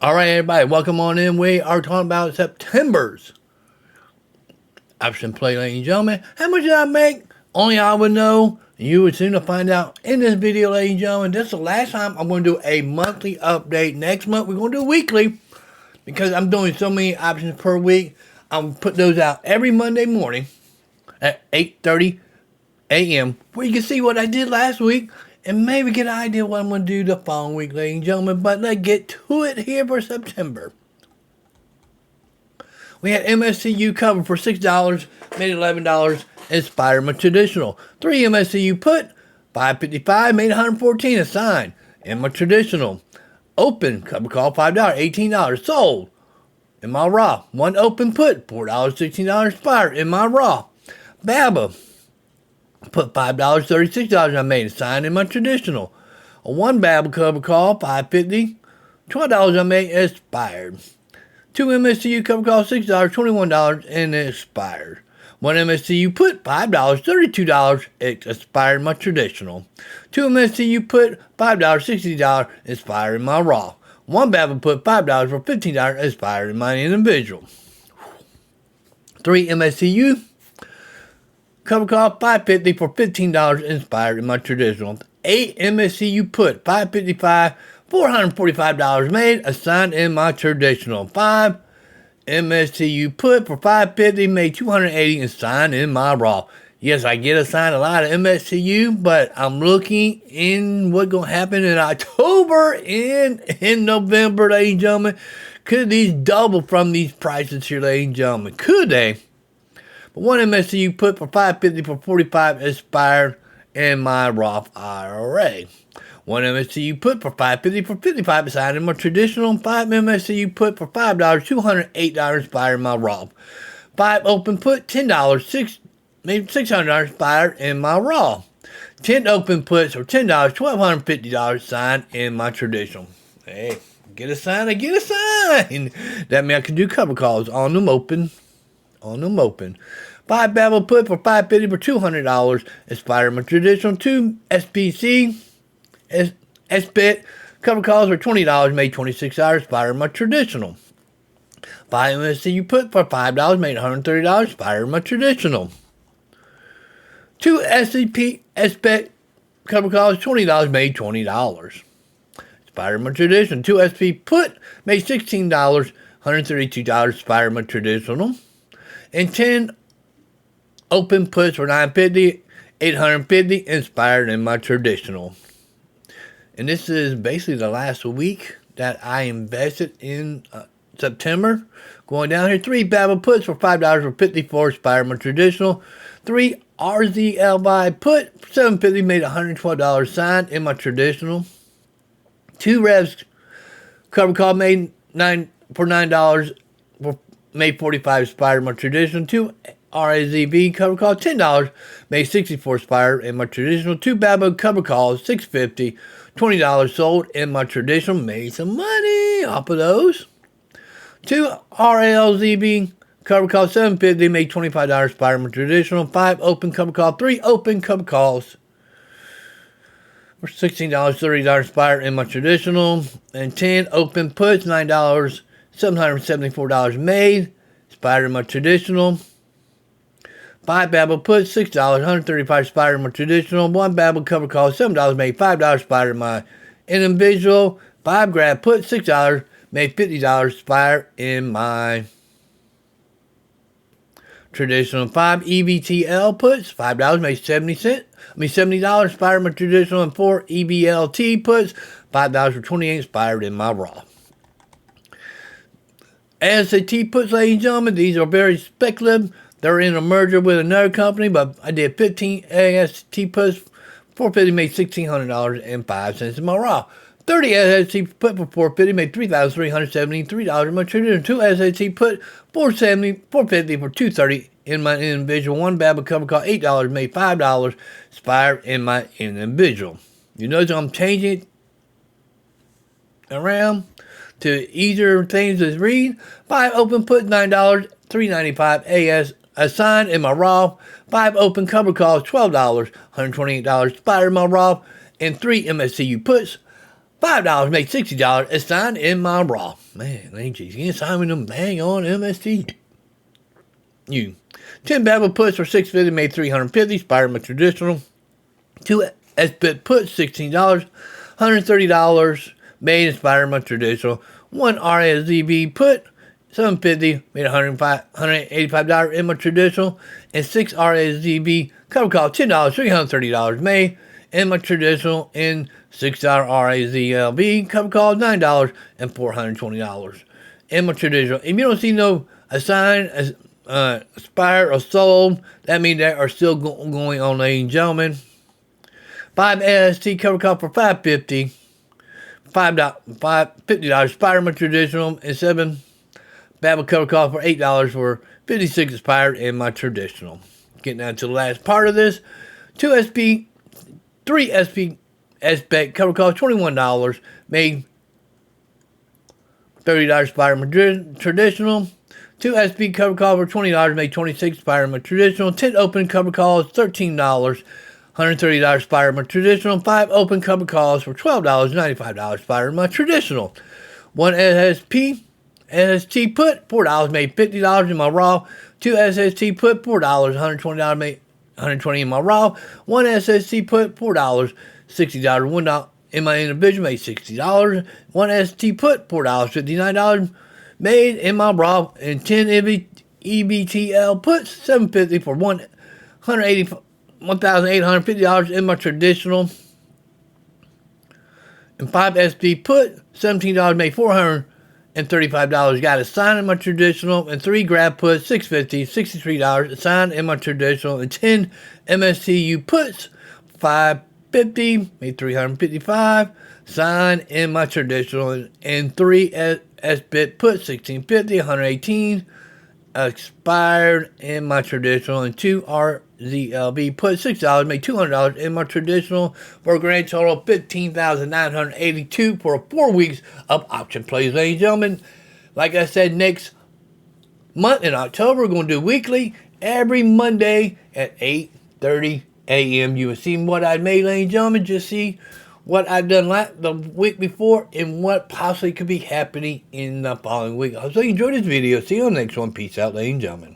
All right, everybody, welcome on in. We are talking about September's option play, ladies and gentlemen. How much did I make? Only I would know. You would soon find out in this video, ladies and gentlemen. This is the last time I'm going to do a monthly update. Next month, we're going to do weekly because I'm doing so many options per week. I'm put those out every Monday morning at 8:30 a.m. where you can see what I did last week and maybe get an idea what I'm going to do the following week, ladies and gentlemen. But let's get to it here for September. We had MSCU cover for $6, made $11, Inspired my traditional. 3 MSCU put, $5.55, made $114, assigned, in my traditional. Open, cover call $5, $18, sold, in my raw. 1 open put, $4, $16, Inspired, in my raw. BABA, put $5, $36 I made, assigned in my traditional. A 1 BABA cover call, $5.50, $12 I made, expired. 2 MSCU cover call, $6, $21, and expired. 1 MSCU put, $5, $32, it expired my traditional. 2 MSCU put, $5, $60, expired in my raw. 1 BABA put, $5 for $15, expired in my individual. 3 MSCU cover call, $5.50 for $15, inspired in my traditional. 8 MSCU put, $5.55, $445 made, assigned in my traditional. 5 MSCU put for $5.50, made $280, and signed in my raw. Yes, I get assigned a lot of MSCU, but I'm looking in what's going to happen in October and in November, ladies and gentlemen. Could these double from these prices here, ladies and gentlemen? Could they? But 1 MSCU put for $5.50 for $45 expired in my Roth IRA. 1 MSCU put for $5.50 for $55 assigned in my traditional. 5 MSCU put for $5, $208 expired in my Roth. 5 open put, $10, maybe $600 expired in my raw. 10 open puts for $10, $1,250 signed in my traditional. Hey, get a sign, I get a sign. That means I can do cover calls on them open. 5 BABA put for $5.50 for $200 expired in my traditional. 2 SPC SBIT cover calls for $20 made $26 expired in my traditional. 5 MSCU put for $5 made $130 expired in my traditional. 2 SCP SBIT cover calls $20 made $20 expired in my traditional. 2 SP put made $16 $132 expired in my traditional. And 10 open puts for $950 $850 inspired in my traditional. And this is basically the last week that I invested in September. Going down here, 3 BABA puts for $5 for $54 expired my traditional. 3 RZLY put for $750 made $112 signed in my traditional. 2 Revs cover call made $9 for made $45 expired in my traditional. 2 RAZB cover call $10 made $64 expired in my traditional. 2 BABA cover calls $650 $20 sold in my traditional. Made some money off of those. 2 RALZB cover call $750 made $25 expired in my traditional. 5 open cover call, 3 open cover calls for $16 $30 expired in my traditional. And 10 open puts $9 $774 made expired in my traditional. 5 BABA puts $6 $135 expired in my traditional. 1 BABA cover call $7 made $5 expired in my individual. 5 grab puts $6 made $50 expired in my traditional. 5 EBTL puts $5 made $70 expired in my traditional. And 4 EBLT puts $5 for $28 expired in my raw. ASAT puts, ladies and gentlemen, these are very speculative. They're in a merger with another company, but I did 15 AST puts, $450 made $1,600.05 in my raw. 30 SAT put for $450 made $3,373 in my traditional. 2 SAT put $450 for $230 in my individual. 1 BABA cover call $8 made $5 expired in my individual. You notice I'm changing it around to easier things to read. 5 open put $9 $395 AS assigned in my raw. 5 open cover calls $12 $128 expired in my raw. And 3 MSCU puts $5 made $60 assigned in my Raw. Man, ain't you can sign with them bang on MST. You 10 Babel puts for $6.50 made $350. Spider-Man traditional. 2 S-Bit puts $16. $130 made in Spider-Man traditional. 1 RSZB put $7.50 made $185 in my traditional, and 6 RSZB cover call $10, $330 made in my traditional, and $6 RAZLB cover call $9 and $420 in my traditional. If you don't see no assign, aspire, or sold, that means they are still going on, ladies and gentlemen. 5 AST cover call for $5.50. $50 Spider-Man traditional, and 7 Babel cover call for $8 for 56 expired in my traditional. Getting down to the last part of this. 2 SP, 3 SP S-Bet cover call $21 made $30 Spider-Man traditional. 2 SP cover call for $20 made 26 Spider-Man traditional. 10 open cover calls $13. $130 Spider-Man traditional. 5 open cover calls for $12. $95 Spider-Man traditional. 1 SST put $4 made $50 in my Raw. 2 SST put $4 $120 made $120 in my Raw. 1 SST put $4 $60 $1 in my individual made $60. 1 ST put $4 $59 made in my Raw, and 10 EBTL puts $750 for $1,850 in my traditional, and 5 SP put $17 made $435 got assigned in my traditional, and 3 grab put $650 $63 assigned in my traditional, and 10 MSTU puts $550 made $355 signed in my traditional, and 3 S-Bit put $1650 $118 expired in my traditional, and 2 RZLB put $6 made $200 in my traditional, for a grand total of $15,982 for 4 weeks of option plays, ladies and gentlemen. Like I said, next month in October, we're going to do weekly every Monday at 8:30 a.m. You will see what I made, ladies and gentlemen. Just see what I've done the week before and what possibly could be happening in the following week. I hope you enjoyed this video. See you on the next one. Peace out, ladies and gentlemen.